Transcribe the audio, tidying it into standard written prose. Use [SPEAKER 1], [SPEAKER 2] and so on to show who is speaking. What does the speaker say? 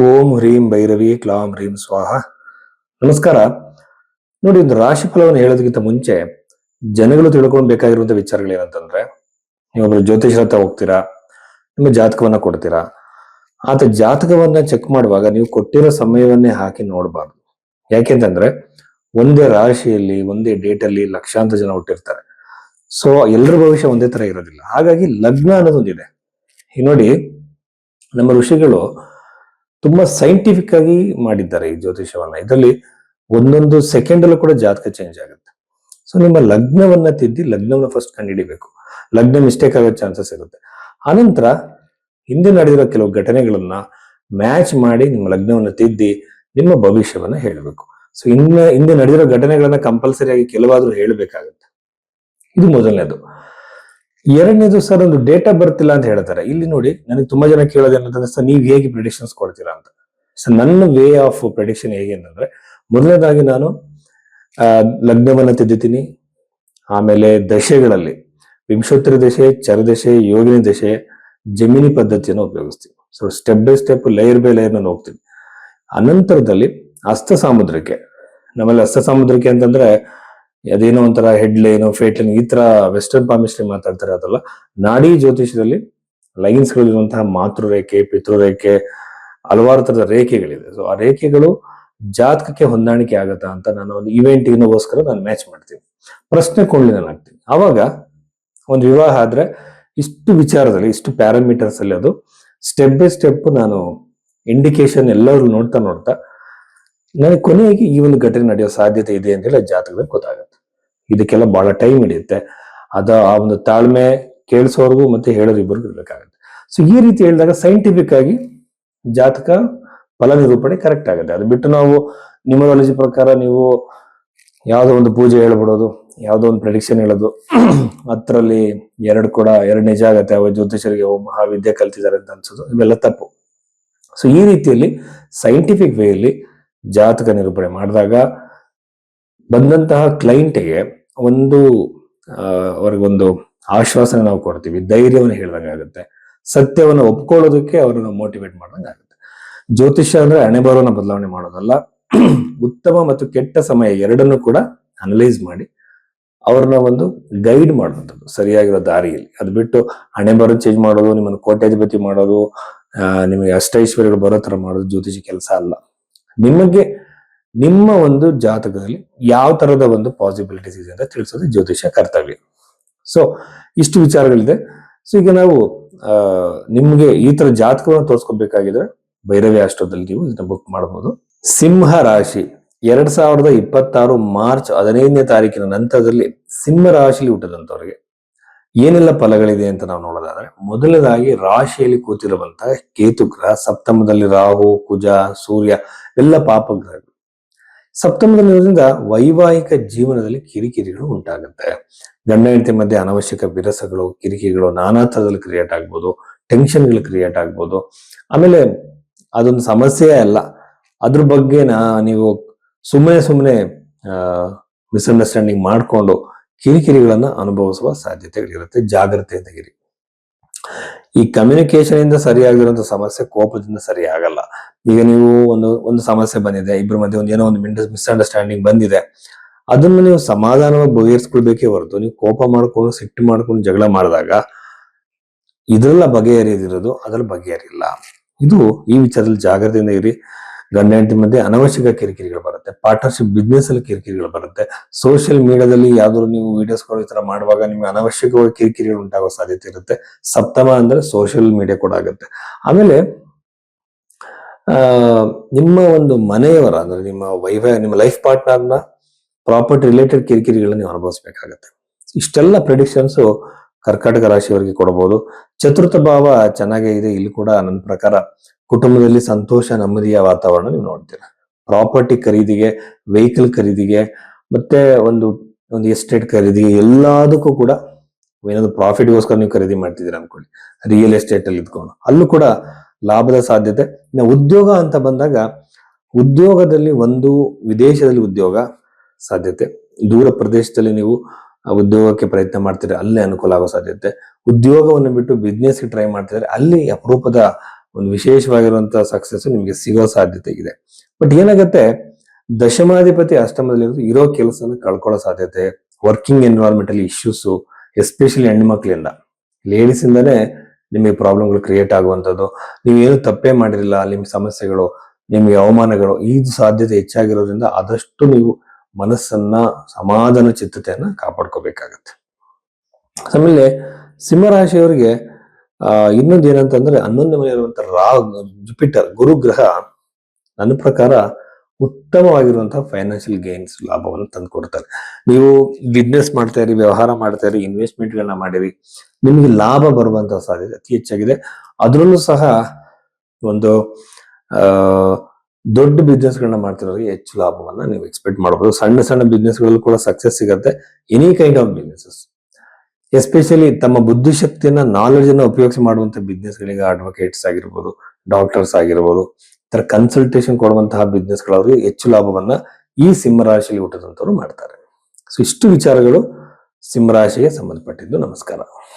[SPEAKER 1] ಓಂ ಹ್ರೀಂ ಭೈರವಿ ಕ್ಲಾಂ ಹ್ರೀಂ ಸ್ವಾಹ. ನಮಸ್ಕಾರ. ನೋಡಿ, ಒಂದು ರಾಶಿ ಫಲವನ್ನು ಹೇಳೋದಕ್ಕಿಂತ ಮುಂಚೆ ಜನಗಳು ತಿಳ್ಕೊಳ್ಬೇಕಾಗಿರುವಂತ ವಿಚಾರಗಳು ಏನಂತಂದ್ರೆ, ನೀವೊಬ್ರು ಜ್ಯೋತಿಷರ ಹತ್ರ ಹೋಗ್ತೀರಾ, ನಿಮ್ಮ ಜಾತಕವನ್ನ ಕೊಡ್ತೀರಾ. ಆತ ಜಾತಕವನ್ನ ಚೆಕ್ ಮಾಡುವಾಗ ನೀವು ಕೊಟ್ಟಿರೋ ಸಮಯವನ್ನೇ ಹಾಕಿ ನೋಡಬಾರ್ದು. ಯಾಕೆಂತಂದ್ರೆ ಒಂದೇ ರಾಶಿಯಲ್ಲಿ ಒಂದೇ ಡೇಟ್ ಅಲ್ಲಿ ಲಕ್ಷಾಂತರ ಜನ ಹುಟ್ಟಿರ್ತಾರೆ. ಸೊ ಎಲ್ಲರ ಭವಿಷ್ಯ ಒಂದೇ ತರ ಇರೋದಿಲ್ಲ. ಹಾಗಾಗಿ ಲಗ್ನ ಅನ್ನೋದೊಂದಿದೆ. ಈಗ ನೋಡಿ, ನಮ್ಮ ಋಷಿಗಳು ತುಂಬಾ ಸೈಂಟಿಫಿಕ್ ಆಗಿ ಮಾಡಿದ್ದಾರೆ ಈ ಜ್ಯೋತಿಷವನ್ನ. ಇದರಲ್ಲಿ ಒಂದೊಂದು ಸೆಕೆಂಡ್ ಅಲ್ಲೂ ಕೂಡ ಜಾತಕ ಚೇಂಜ್ ಆಗುತ್ತೆ. ಸೊ ನಿಮ್ಮ ಲಗ್ನವನ್ನ ತಿದ್ದಿ ಲಗ್ನವನ್ನ ಫಸ್ಟ್ ಕಂಡುಹಿಡಿಬೇಕು. ಲಗ್ನ ಮಿಸ್ಟೇಕ್ ಆಗೋ ಚಾನ್ಸಸ್ ಇರುತ್ತೆ. ಆನಂತರ ಹಿಂದೆ ನಡೆದಿರೋ ಕೆಲವು ಘಟನೆಗಳನ್ನ ಮ್ಯಾಚ್ ಮಾಡಿ ನಿಮ್ಮ ಲಗ್ನವನ್ನ ತಿದ್ದಿ ನಿಮ್ಮ ಭವಿಷ್ಯವನ್ನ ಹೇಳಬೇಕು. ಸೊ ಹಿಂದೆ ನಡೆದಿರೋ ಘಟನೆಗಳನ್ನ ಕಂಪಲ್ಸರಿ ಆಗಿ ಕೆಲವಾದ್ರೂ ಹೇಳಬೇಕಾಗುತ್ತೆ. ಇದು ಮೊದಲನೇದು. ಎರಡನೇದು, ಸರ್ ಒಂದು ಡೇಟ್ ಆಫ್ ಬರ್ತ್ ಇಲ್ಲ ಅಂತ ಹೇಳ್ತಾರೆ. ಇಲ್ಲಿ ನೋಡಿ, ನನಗೆ ತುಂಬಾ ಜನ ಕೇಳೋದು ಏನಂತಂದ್ರೆ, ಸರ್ ನೀವು ಹೇಗೆ ಪ್ರಿಡಿಕ್ಷನ್ಸ್ ಕೊಡ್ತೀರಾ ಅಂತ. ಸೊ ನನ್ನ ವೇ ಆಫ್ ಪ್ರಿಡಿಕ್ಷನ್ ಹೇಗೆ ಅಂತಂದ್ರೆ, ಮೊದಲನೇದಾಗಿ ನಾನು ಲಗ್ನವನ್ನ ತಿದ್ದುತ್ತೀನಿ. ಆಮೇಲೆ ದಶೆಗಳಲ್ಲಿ ವಿಂಶೋತ್ತರ ದಶೆ, ಚರದಶೆ, ಯೋಗಿನಿ ದಶೆ, ಜಮಿನಿ ಪದ್ಧತಿಯನ್ನು ಉಪಯೋಗಿಸ್ತೀನಿ. So step by step, layer by layer ನಾನು ಹೋಗ್ತೀನಿ. ಅನಂತರದಲ್ಲಿ ಹಸ್ತ ಸಾಮುದ್ರಿಕೆ. ನಮ್ಮಲ್ಲಿ ಹಸ್ತ ಸಾಮುದ್ರಿಕೆ ಅಂತಂದ್ರೆ ಅದೇನೋ ಒಂಥರ ಹೆಡ್ ಲೈನ್, ಫೇಟ್ ಲೈನ್, ಈ ತರ ವೆಸ್ಟರ್ನ್ ಪಾಮಿಸ್ಟ್ರಿ ಮಾತಾಡ್ತಾರೆ. ಅದಲ್ಲ, ನಾಡಿ ಜ್ಯೋತಿಷದಲ್ಲಿ ಲೈನ್ಸ್ ಗಳಿರುವಂತಹ ಮಾತೃರೇಖೆ, ಪಿತೃರೇಖೆ, ಹಲವಾರು ತರದ ರೇಖೆಗಳಿದೆ. ಸೊ ಆ ರೇಖೆಗಳು ಜಾತಕಕ್ಕೆ ಹೊಂದಾಣಿಕೆ ಆಗತ್ತಾ ಅಂತ ನಾನು ಒಂದು ಇವೆಂಟ್ಗೋಸ್ಕರ ನಾನು ಮ್ಯಾಚ್ ಮಾಡ್ತೀನಿ. ಪ್ರಶ್ನೆ ಕೊಂಡ್ಲಿ ನಾನು ಹಾಕ್ತೀನಿ. ಅವಾಗ ಒಂದು ವಿವಾಹ ಆದ್ರೆ ಇಷ್ಟು ವಿಚಾರದಲ್ಲಿ, ಇಷ್ಟು ಪ್ಯಾರಾಮೀಟರ್ಸ್ ಅಲ್ಲಿ ಅದು ಸ್ಟೆಪ್ ಬೈ ಸ್ಟೆಪ್ ನಾನು ಇಂಡಿಕೇಶನ್ ಎಲ್ಲರೂ ನೋಡ್ತಾ ನನಗೆ ಕೊನೆಗೆ ಈ ಒಂದು ಘಟನೆ ನಡೆಯೋ ಸಾಧ್ಯತೆ ಇದೆ ಅಂತ ಹೇಳಿ ಜಾತಕದಲ್ಲಿ ಗೊತ್ತಾಗುತ್ತೆ. ಇದಕ್ಕೆಲ್ಲ ಬಹಳ ಟೈಮ್ ಹಿಡಿಯುತ್ತೆ. ಆ ಒಂದು ತಾಳ್ಮೆ ಕೇಳಿಸೋರ್ಗು ಮತ್ತೆ ಹೇಳೋರು ಇಬ್ಬರಿಗೂ ಇರ್ಬೇಕಾಗುತ್ತೆ. ಸೊ ಈ ರೀತಿ ಹೇಳಿದಾಗ ಸೈಂಟಿಫಿಕ್ ಆಗಿ ಜಾತಕ ಫಲ ನಿರೂಪಣೆ ಕರೆಕ್ಟ್ ಆಗುತ್ತೆ. ಅದು ಬಿಟ್ಟು ನಾವು ನ್ಯೂಮರಾಲಜಿ ಪ್ರಕಾರ ನೀವು ಯಾವುದೋ ಒಂದು ಪೂಜೆ ಹೇಳ್ಬಿಡೋದು, ಯಾವುದೋ ಒಂದು ಪ್ರೆಡಿಕ್ಷನ್ ಹೇಳೋದು, ಅದರಲ್ಲಿ ಎರಡು ನಿಜ ಆಗತ್ತೆ, ಅವ ಜ್ಯೋತಿಷರಿಗೆ ಮಹಾವಿದ್ಯೆ ಕಲ್ತಿದ್ದಾರೆ ಅಂತ ಅನ್ಸೋದು, ಇವೆಲ್ಲ ತಪ್ಪು. ಸೊ ಈ ರೀತಿಯಲ್ಲಿ ಸೈಂಟಿಫಿಕ್ ವೇಯಲ್ಲಿ ಜಾತಕ ನಿರೂಪಣೆ ಮಾಡಿದಾಗ ಬಂದಂತಹ ಕ್ಲೈಂಟ್ಗೆ ಅವ್ರಿಗೊಂದು ಆಶ್ವಾಸನೆ ನಾವು ಕೊಡ್ತೀವಿ, ಧೈರ್ಯವನ್ನು ಹೇಳ್ದಂಗಾಗುತ್ತೆ, ಸತ್ಯವನ್ನು ಒಪ್ಕೊಳ್ಳೋದಕ್ಕೆ ಅವ್ರನ್ನ ಮೋಟಿವೇಟ್ ಮಾಡ್ದಂಗಾಗುತ್ತೆ. ಜ್ಯೋತಿಷ್ಯ ಅಂದ್ರೆ ಹಣೆ ಬರವನ್ನ ಬದಲಾವಣೆ ಮಾಡೋದಲ್ಲ, ಉತ್ತಮ ಮತ್ತು ಕೆಟ್ಟ ಸಮಯ ಎರಡನ್ನು ಕೂಡ ಅನಲೈಸ್ ಮಾಡಿ ಅವ್ರನ್ನ ಒಂದು ಗೈಡ್ ಮಾಡುವಂಥದ್ದು ಸರಿಯಾಗಿರೋ ದಾರಿಯಲ್ಲಿ. ಅದು ಬಿಟ್ಟು ಹಣೆ ಬರೋ ಚೇಂಜ್ ಮಾಡೋದು, ನಿಮ್ಮನ್ನು ಕೋಟ್ಯಾಧಿಪತಿ ಮಾಡೋದು, ನಿಮಗೆ ಅಷ್ಟೈಶ್ವರ್ಯಗಳು ಬರೋ ತರ ಮಾಡೋದು ಜ್ಯೋತಿಷಿ ಕೆಲಸ ಅಲ್ಲ. ನಿಮಗೆ ನಿಮ್ಮ ಒಂದು ಜಾತಕದಲ್ಲಿ ಯಾವ ತರದ ಒಂದು ಪಾಸಿಬಿಲಿಟೀಸ್ ಇದೆ ಅಂತ ತಿಳಿಸೋದು ಜ್ಯೋತಿಷ ಕರ್ತವ್ಯ. ಸೊ ಇಷ್ಟು ವಿಚಾರಗಳಿದೆ. ಸೊ ಈಗ ನಾವು ನಿಮ್ಗೆ ಈ ತರ ಜಾತಕವನ್ನು ತೋರಿಸ್ಕೊಬೇಕಾಗಿದ್ರೆ ಭೈರವಿ ಅಷ್ಟೋದಲ್ಲಿ ನೀವು ಇದನ್ನ ಬುಕ್ ಮಾಡಬಹುದು. ಸಿಂಹ ರಾಶಿ 2026 ಮಾರ್ಚ್ 15ನೇ ತಾರೀಕಿನ ನಂತರದಲ್ಲಿ ಸಿಂಹ ರಾಶಿಯಲ್ಲಿ ಹುಟ್ಟದಂತವ್ರಿಗೆ ಏನೆಲ್ಲ ಫಲಗಳಿದೆ ಅಂತ ನಾವು ನೋಡೋದಾದ್ರೆ, ಮೊದಲನೇದಾಗಿ ರಾಶಿಯಲ್ಲಿ ಕೂತಿರುವಂತಹ ಕೇತು ಗ್ರಹ, ಸಪ್ತಮದಲ್ಲಿ ರಾಹು, ಕುಜ, ಸೂರ್ಯ ಎಲ್ಲ ಪಾಪ ಗ್ರಹಗಳು. ಸಪ್ತಮದಲ್ಲಿರೋದ್ರಿಂದ ವೈವಾಹಿಕ ಜೀವನದಲ್ಲಿ ಕಿರಿಕಿರಿಗಳು ಉಂಟಾಗುತ್ತೆ. ಗಂಡ ಹೆಂಡತಿ ಮಧ್ಯೆ ಅನಾವಶ್ಯಕ ವಿರಸಗಳು, ಕಿರಿಕಿರಿಗಳು ನಾನಾ ತರದಲ್ಲಿ ಕ್ರಿಯೇಟ್ ಆಗ್ಬೋದು, ಟೆನ್ಷನ್ಗಳು ಕ್ರಿಯೇಟ್ ಆಗ್ಬೋದು. ಆಮೇಲೆ ಅದೊಂದು ಸಮಸ್ಯೆ ಅಲ್ಲ, ಅದ್ರ ಬಗ್ಗೆ ನೀವು ಸುಮ್ಮನೆ ಮಿಸ್ಅಂಡರ್ಸ್ಟ್ಯಾಂಡಿಂಗ್ ಮಾಡಿಕೊಂಡು ಕಿರಿಕಿರಿಗಳನ್ನ ಅನುಭವಿಸುವ ಸಾಧ್ಯತೆಗಳಿರುತ್ತೆ. ಜಾಗ್ರತೆಯಿಂದಾಗಿರಿ. ಈ ಕಮ್ಯುನಿಕೇಶನ್ ಇಂದ ಸರಿಯಾಗಿರುವಂತ ಸಮಸ್ಯೆ ಕೋಪದಿಂದ ಸರಿ ಆಗಲ್ಲ. ಈಗ ನೀವು ಒಂದು ಸಮಸ್ಯೆ ಬಂದಿದೆ, ಇಬ್ಬರ ಮಧ್ಯೆ ಏನೋ ಒಂದು ಮಿಸ್ಅಂಡರ್ಸ್ಟ್ಯಾಂಡಿಂಗ್ ಬಂದಿದೆ, ಅದನ್ನು ನೀವು ಸಮಾಧಾನವಾಗಿ ಬಗೆಹರಿಸ್ಕೊಳ್ಬೇಕೇ ಹೊರತು ನೀವು ಕೋಪ ಮಾಡ್ಕೊಂಡು ಸಿಟ್ಟು ಮಾಡ್ಕೊಂಡು ಜಗಳ ಮಾಡಿದಾಗ ಇದೆಲ್ಲ ಬಗೆಹರಿಯೋದಿರೋದು ಅದ್ರಲ್ಲಿ ಬಗೆಹರಿಲ್ಲ. ಇದು ಈ ವಿಚಾರದಲ್ಲಿ ಜಾಗ್ರತೆಯಿಂದ ಇರಿ. ಗಂಡ ಹೆಂಡತಿ ಮಧ್ಯೆ ಅನವಶ್ಯಕ ಕಿರಿಕಿರಿಗಳು ಬರುತ್ತೆ. ಪಾರ್ಟ್ನರ್ಶಿಪ್ ಬಿಸ್ನೆಸ್ ಅಲ್ಲಿ ಕಿರಿಕಿರಿಗಳು ಬರುತ್ತೆ. ಸೋಷಿಯಲ್ ಮೀಡಿಯಾದಲ್ಲಿ ಯಾವ್ದಾದ್ರು ನೀವು ವಿಡಿಯೋಸ್ಗಳು ಈ ತರ ಮಾಡುವಾಗ ನಿಮ್ಗೆ ಅನವಶ್ಯಕವಾಗಿ ಕಿರಿಕಿರಿಗಳು ಉಂಟಾಗೋ ಸಾಧ್ಯತೆ ಇರುತ್ತೆ. ಸಪ್ತಮ ಅಂದ್ರೆ ಸೋಷಿಯಲ್ ಮೀಡಿಯಾ ಕೂಡ ಆಗುತ್ತೆ. ಆಮೇಲೆ ನಿಮ್ಮ ಒಂದು ಮನೆಯವರ ಅಂದ್ರೆ ನಿಮ್ಮ ಲೈಫ್ ಪಾರ್ಟ್ನರ್ನ ಪ್ರಾಪರ್ಟಿ ರಿಲೇಟೆಡ್ ಕಿರಿಕಿರಿಗಳನ್ನ ನೀವು ಅನುಭವಿಸ್ಬೇಕಾಗತ್ತೆ. ಇಷ್ಟೆಲ್ಲ ಪ್ರೆಡಿಕ್ಷನ್ಸ್ ಕರ್ಕಾಟಕ ರಾಶಿಯವರಿಗೆ ಕೊಡಬಹುದು. ಚತುರ್ಥ ಭಾವ ಚೆನ್ನಾಗೇ ಇದೆ. ಇಲ್ಲಿ ಕೂಡ ನನ್ನ ಪ್ರಕಾರ ಕುಟುಂಬದಲ್ಲಿ ಸಂತೋಷ, ನೆಮ್ಮದಿಯ ವಾತಾವರಣ ನೀವು ನೋಡ್ತೀರಾ. ಪ್ರಾಪರ್ಟಿ ಖರೀದಿಗೆ, ವೆಹಿಕಲ್ ಖರೀದಿಗೆ, ಮತ್ತೆ ಒಂದು ಎಸ್ಟೇಟ್ ಖರೀದಿ, ಎಲ್ಲದಕ್ಕೂ ಕೂಡ ಏನಾದ್ರು ಪ್ರಾಫಿಟ್ಗೋಸ್ಕರ ನೀವು ಖರೀದಿ ಮಾಡ್ತಿದ್ದೀರಾ ಅನ್ಕೊಳ್ಳಿ, ರಿಯಲ್ ಎಸ್ಟೇಟ್ ಅಲ್ಲಿ ಇದ್ಕೊಂಡು ಅಲ್ಲೂ ಕೂಡ ಲಾಭದ ಸಾಧ್ಯತೆ. ಇನ್ನು ಉದ್ಯೋಗ ಅಂತ ಬಂದಾಗ, ಉದ್ಯೋಗದಲ್ಲಿ ವಿದೇಶದಲ್ಲಿ ಉದ್ಯೋಗ ಸಾಧ್ಯತೆ, ದೂರ ಪ್ರದೇಶದಲ್ಲಿ ನೀವು ಉದ್ಯೋಗಕ್ಕೆ ಪ್ರಯತ್ನ ಮಾಡ್ತೀರಾ, ಅಲ್ಲೇ ಅನುಕೂಲ ಆಗೋ ಸಾಧ್ಯತೆ. ಉದ್ಯೋಗವನ್ನು ಬಿಟ್ಟು ಬಿಸ್ನೆಸ್ಗೆ ಟ್ರೈ ಮಾಡ್ತಿದ್ರೆ ಅಲ್ಲಿ ಅಪರೂಪದ ಒಂದು ವಿಶೇಷವಾಗಿರುವಂತಹ ಸಕ್ಸಸ್ ನಿಮ್ಗೆ ಸಿಗೋ ಸಾಧ್ಯತೆ ಇದೆ. ಬಟ್ ಏನಾಗುತ್ತೆ, ದಶಮಾಧಿಪತಿ ಅಷ್ಟಮದಲ್ಲಿ ಇರೋ ಕೆಲಸನ ಕಳ್ಕೊಳ್ಳೋ ಸಾಧ್ಯತೆ, ವರ್ಕಿಂಗ್ ಎನ್ವೈರನ್ಮೆಂಟ್ ಅಲ್ಲಿ ಇಶ್ಯೂಸ್, ಎಸ್ಪೆಷಲಿ ಹೆಣ್ಮಕ್ಳಿಂದ, ಲೇಡೀಸ್ ಇಂದಾನೆ ನಿಮಗೆ ಪ್ರಾಬ್ಲಮ್ಗಳು ಕ್ರಿಯೇಟ್ ಆಗುವಂಥದ್ದು. ನೀವೇನು ತಪ್ಪೇ ಮಾಡಿರಲಿಲ್ಲ, ನಿಮ್ ಸಮಸ್ಯೆಗಳು, ನಿಮ್ಗೆ ಅವಮಾನಗಳು, ಈ ಸಾಧ್ಯತೆ ಹೆಚ್ಚಾಗಿರೋದ್ರಿಂದ ಆದಷ್ಟು ನೀವು ಮನಸ್ಸನ್ನ, ಸಮಾಧಾನ ಚಿತ್ತತೆಯನ್ನ ಕಾಪಾಡ್ಕೋಬೇಕಾಗತ್ತೆ. ಆಮೇಲೆ ಸಿಂಹರಾಶಿಯವರಿಗೆ ಇನ್ನೊಂದು ಏನಂತಂದ್ರೆ 11ನೇ ಮನೆ ಇರುವಂತಹ ಜುಪಿಟರ್ ಗುರು ಗ್ರಹ ನನ್ನ ಪ್ರಕಾರ ಉತ್ತಮವಾಗಿರುವಂತಹ ಫೈನಾನ್ಷಿಯಲ್ ಗೇನ್ಸ್, ಲಾಭವನ್ನು ತಂದು ಕೊಡ್ತಾರೆ. ನೀವು ಬಿಸ್ನೆಸ್ ಮಾಡ್ತಾ ಇರಿ, ವ್ಯವಹಾರ ಮಾಡ್ತಾ ಇರಿ, ಇನ್ವೆಸ್ಟ್ಮೆಂಟ್ ಗಳನ್ನ ಮಾಡಿರಿ, ನಿಮಗೆ ಲಾಭ ಬರುವಂತಹ ಸಾಧ್ಯತೆ ಅತಿ ಹೆಚ್ಚಾಗಿದೆ. ಅದರಲ್ಲೂ ಸಹ ಒಂದು ದೊಡ್ಡ ಬಿಸ್ನೆಸ್ ಗಳನ್ನ ಮಾಡ್ತಿರೋರಿಗೆ ಹೆಚ್ಚು ಲಾಭವನ್ನ ನೀವು ಎಕ್ಸ್ಪೆಕ್ಟ್ ಮಾಡಬಹುದು. ಸಣ್ಣ ಸಣ್ಣ ಬಿಸ್ನೆಸ್ ಗಳಲ್ಲೂ ಕೂಡ ಸಕ್ಸಸ್ ಸಿಗುತ್ತೆ. Any kind of businesses, especially ತಮ್ಮ ಬುದ್ಧಿಶಕ್ತಿಯನ್ನ, ನಾಲೆಜ್ ಅನ್ನ ಉಪಯೋಗಿಸಿ ಮಾಡುವಂತ ಬಿಸ್ನೆಸ್ ಗಳಿಗೆ, ಅಡ್ವೊಕೇಟ್ಸ್ ಆಗಿರ್ಬೋದು, ಡಾಕ್ಟರ್ಸ್ ಆಗಿರ್ಬೋದು, ತರ ಕನ್ಸಲ್ಟೇಷನ್ ಕೊಡುವಂತಹ ಬಿಸ್ನೆಸ್ ಗಳವರಿಗೆ ಹೆಚ್ಚು ಲಾಭವನ್ನ ಈ ಸಿಂಹರಾಶಿಯಲ್ಲಿ ಹುಟ್ಟಿದಂತವ್ರು ಮಾಡ್ತಾರೆ. ಸೊ ಇಷ್ಟು ವಿಚಾರಗಳು ಸಿಂಹರಾಶಿಗೆ ಸಂಬಂಧಪಟ್ಟಿದ್ದು. ನಮಸ್ಕಾರ.